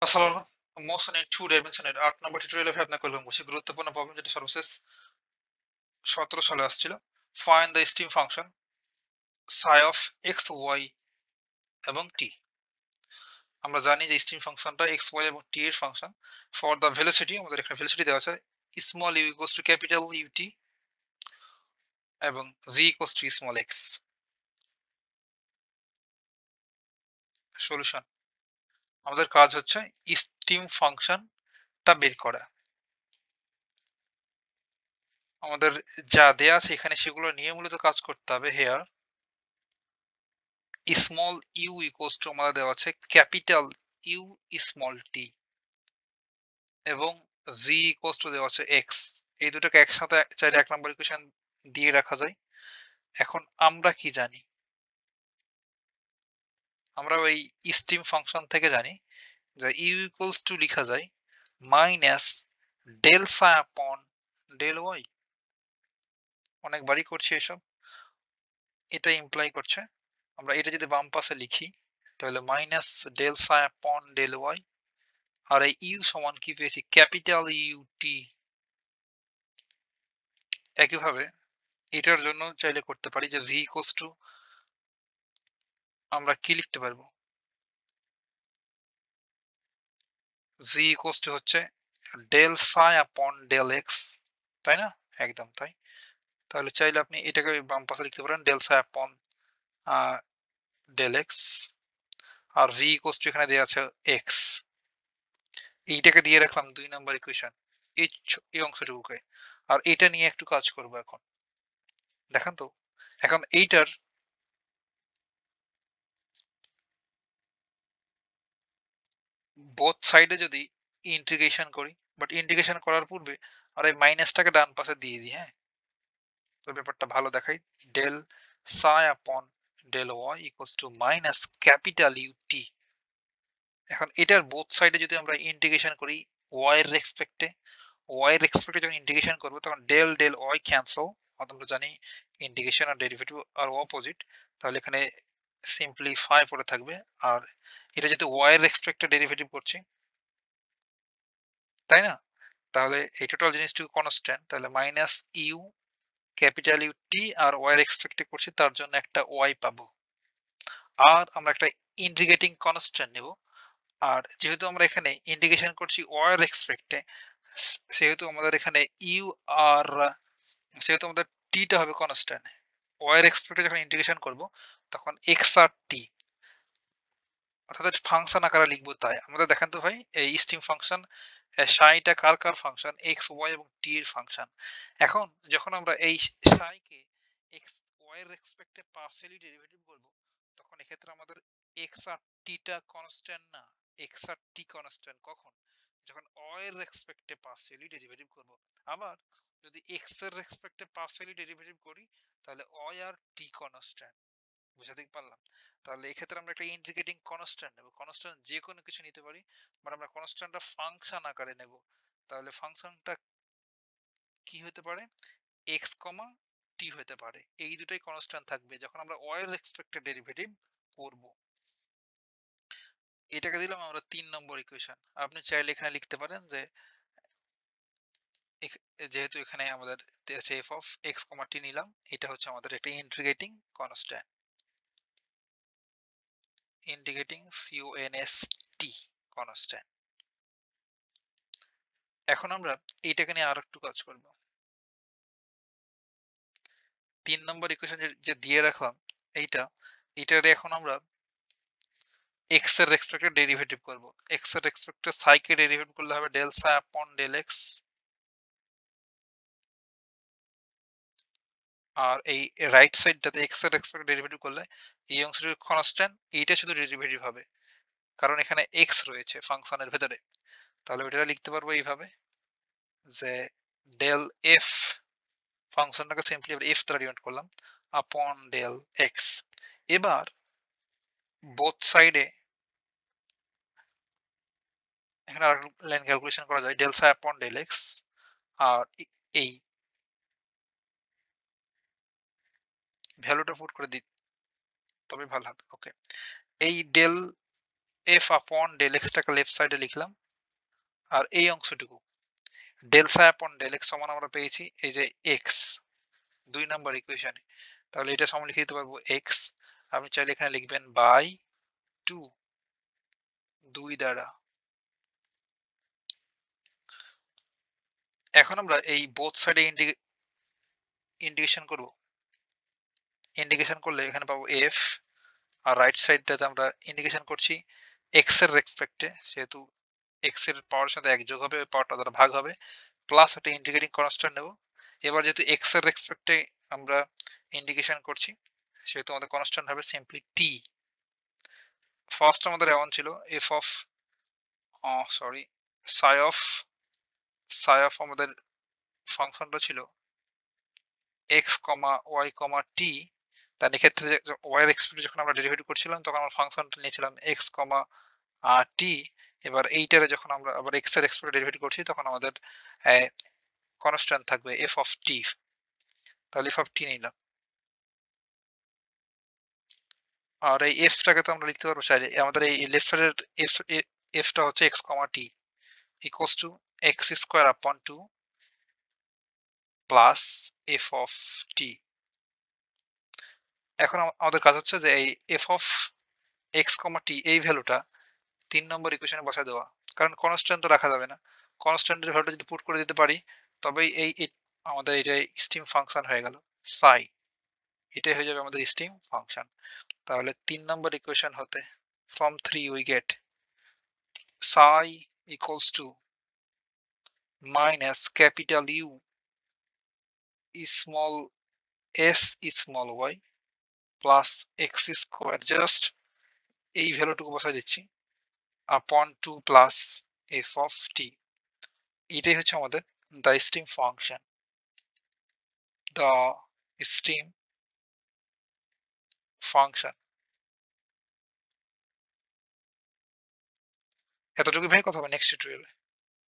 আসসালামু আলাইকুম। Motion in two ডাইমেনশনের ৮ নম্বর টিউটোরিয়ালে আপনাকে ওয়েলকাম করছি। গুরুত্বপূর্ণ প্রবলেম যেটা সর্বশেষ ১৭ সালে আসছিল। Find the steam function Sai of x, Y এবং টি। আমরা জানি যে স্টিম ফাংশনটা এক্স, ওয়াই এবং টি এর ফাংশন। ফর দ্য ভেলোসিটি আমাদের এখানে ভেলোসিটি দেওয়া আছে small u equals to capital u t এবং v equals to small x. Solution আমাদের কাজ হচ্ছে স্টিম ফাংশনটা বের করা। আমাদের যা দেয়া আছে এখানে সেগুলো নিয়ে মূলত কাজ করতে হবে। Here small u equals to আমাদের দেওয়া আছে ক্যাপিটাল ইউ স্মল টি এবং ভি ইকুয়ালস টু দেওয়া আছে এক্স। এই দুটোকে একসাথে চাইলে ১ নম্বর ইকুয়েশন দিয়ে রাখা যায়। এখন আমরা কি জানি? আমরা ওই স্টিম ফাংশন থেকে জানি যে ইউ ইকুয়ালস টু লিখা যায় minus del psi upon del Y. অনেকবারই করছি এসব। এটা ইমপ্লাই করছে আমরা এটা যদি বাম পাশে লিখি তাহলে minus del psi upon del Y আর এই ইউ সমান কি পেয়েছি ক্যাপিটাল ইউটি। একইভাবে এটার জন্য চাইলে করতে পারি যে ভি ইকুয়ালস টু আমরা কি লিখতে পারবো ভি ইকুয়ালস টু হচ্ছে del psi upon del x, তাই না? একদম তাই। তাহলে চাইলে আপনি এটাকে বাম পাশে লিখতে পারেন del psi upon del x আর ভি ইকুয়ালস টু এখানে দেওয়া আছে এক্স। এইটাকে দিয়ে রাখলাম ২ নম্বর ইকুয়েশন এই অংশটুকুকে। আর এটা নিয়ে একটু কাজ করব এখন। দেখেন তো এখন এইটার বোথ সাইডে যদি ইন্টিগ্রেশন করি, বাট ইন্টিগ্রেশন করার পূর্বে আর এই মাইনাসটাকে ডান পাশে দিয়ে দিই, হ্যাঁ? তো ব্যাপারটা ভালো দেখাই। Del psi upon del y equals to minus capital U T. এখন এটার বোথ সাইডে যদি আমরা ইন্টিগ্রেশন করি ওয়াই এর রেসপেক্টে, ওয়াই এর রেসপেক্টে যখন ইন্টিগ্রেশন করব তখন ডেল ডেল ওয়াই ক্যান্সেল। আমরা জানি ইন্টিগ্রেশন আর ডেরিভেটিভ আর অপোজিট। তাহলে এখানে সিম্পলিফাই পড়ে থাকবে। আর এটা যেহেতু ওয়াই এর রেসপেক্টে ডেরিভেটিভ করছি, তাই না? তাহলে এই টোটাল জিনিসটুকু কনস্ট্যান্ট। তাহলে minus u capital U T আর ওয়াই এর এক্সপেক্টে করছি তার জন্য একটা ওয়াই পাবো। আর আমরা একটা ইন্টিগ্রেটিং কনস্ট্যান্ট নেব। আর যেহেতু আমরা এখানে ইন্টিগ্রেশন করছি ওয়াই এর এক্সপেক্টে, সেহেতু আমাদের এখানে ইউ আর সেহেতু আমাদের টিটা হবে কনস্ট্যান্ট। ওয়াই এর এক্সপেক্টে যখন ইন্টিগ্রেশন করব তখন এক্স আর টি অর্থাৎ ফাংশন আকারে লিখবো তাই। আমাদের দেখেন তো ভাই এই স্ট্রিং ফাংশন সাইটা কার কার ফাংশন এক্স ওয়াই এবং টি এর ফাংশন। এখন যখন আমরা এই সাইকে এক্স ওয়াই এর রেসপেক্টে পার্সিয়ালি ডেরিভেটিভ করব তখন এক্ষেত্রে আমাদের এক্স আর টিটা কনস্ট্যান্ট না, এক্স আর টি কনস্ট্যান্ট কখন? যখন ওয়াই এর রেসপেক্টে পার্সিয়ালি ডেরিভেটিভ করব। আবার যদি এক্স এর রেসপেক্টে পার্সিয়ালি ডেরিভেটিভ করি তাহলে ওয়াই আর টি কনস্ট্যান্ট। বুঝাতে পারলাম? তাহলে এক্ষেত্রে আমরা একটা ইন্টিগ্রেটিং কনস্ট্যান্ট নেব। কনস্ট্যান্ট যে কোনো কিছু নিতে পারি, বাট আমরা কনস্ট্যান্টটা ফাংশন আকারে নেব। তাহলে ফাংশনটা কি হতে পারে? এক্স কমা টি হতে পারে। এই দুটাই কনস্ট্যান্ট থাকবে যখন আমরা ওয়াই এর রেসপেক্টে ডেরিভেটিভ করব। এটাকে দিলাম আমরা ৩ নম্বর ইকুয়েশন। আপনি চাইলে এখানে লিখতে পারেন যে যেহেতু এখানে আমাদের আছে এফ অফ এক্স কমা টি নিলাম, এটা হচ্ছে আমাদের একটা integrating constant. Integrating CONST constant. এখন আমরা এইটাকে নিয়ে আর একটু কাজ করব। ৩ নম্বর ইকুয়েশন যে দিয়ে রাখলাম এইটারে এখন আমরা x এর রেসপেক্টে ডেরিভেটিভ করব। x এর রেসপেক্টে সাই কে ডেরিভেটিভ করলে হবে del psi upon del x. আর এই রাইট সাইডটাতে x এর রেসপেক্টে ডেরিভেটিভ করলে এই অংশটুকু কনস্ট্যান্ট, এইটা শুধু ডেরিভেটিভ হবে। কারণ এখানে x রয়েছে ফাংশনের ভেতরে। তাহলে ওইটা লিখতে পারবো এইভাবে যে ডেল এফ ফাংশনটাকে সিম্পলি এফ দ্বারা ডিনোট করলাম আপন ডেল এক্স। এবার বোথ সাইডে এখানে আর লাইন ক্যালকুলেশন করা যায় del psi upon del x. আর এই ভ্যালুটা পুট করে দিই তবে ভালো হবে। ওকে, এই ডেল এফ আপন ডেল এক্সটাকে লেফট সাইডে লিখলাম, আর এই অংশটুকু del psi upon del x সমান আমরা পেয়েছি এই যে এক্স 2 নম্বর ইকুয়েশনে। তাহলে এটা সমান লিখে দিতে পারবো এক্স, আপনি চাইলে এখানে লিখবেন বাই 2, 2 দ্বারা। এখন আমরা এই বোথ সাইডে ইন্টিগ্রেশন করব। ইন্টিগ্রেশন করলে এখানে পাবো এফ, আর রাইট সাইডটাতে আমরা ইন্টিগ্রেশন করছি এক্স এর রেসপেক্টে, সেহেতু এক্স এর পাওয়ার সাথে এক যোগ হবে, ওই পাওয়ারটা দ্বারা ভাগ হবে, প্লাস একটা ইন্টিগ্রেটিং কনস্ট্যান্ট নেব। এবার যেহেতু এক্স এর রেসপেক্টে আমরা ইন্টিগ্রেশন করছি, সেহেতু আমাদের কনস্ট্যান্ট হবে সিম্পলি টি। ফার্স্ট আমাদের এমন ছিল F of sorry Sai of আমাদের ফাংশনটা ছিল এক্স কমা ওয়াই কমা টি। তার এক্ষেত্রে ওয়াই এর এক্সপেক্ট যখন আমরা ডেরিভেটিভ করছিলাম তখন আমরা ফাংশনটা নিয়েছিলাম এক্স কমা টি। এবার এইটারে যখন আমরা আবার এক্স এর এক্সপেক্ট ডেরিভেটিভ করছি তখন আমাদের কনস্ট্যান্ট থাকবে এফ অফ টি। তাহলে এফ অফ টি নিলাম, আর এই এফটাকে তো আমরা লিখতে পারবো চাইলে আমাদের এই লেফট সাইডের এফটা হচ্ছে x comma T equals to x square আপন 2 প্লাস এফ অফ টি। এখন আমাদের কাজ হচ্ছে যে এই এফ অফ এক্স কমা টি এই ভ্যালুটা 3 নম্বর ইকুয়েশনে বসায় দেওয়া, কারণ কনস্ট্যান্ট তো রাখা যাবে না। কনস্ট্যান্টের ভ্যালুটা যদি পুট করে দিতে পারি তবেই আমাদের এটা স্টিম ফাংশন হয়ে গেল সাই, এটাই হয়ে যাবে আমাদের স্টিম ফাংশন। তাহলে 3 নম্বর ইকুয়েশন হতে from 3 we get psi equals to minus capital U small s small y plus x square, just এই ভ্যালুটুকু বসাই দিচ্ছি, upon 2 plus f of t। এটাই হচ্ছে আমাদের the steam function, the steam function। এতটুকু ভাই, কথা হবে নেক্সট টিউটোরিয়ালে।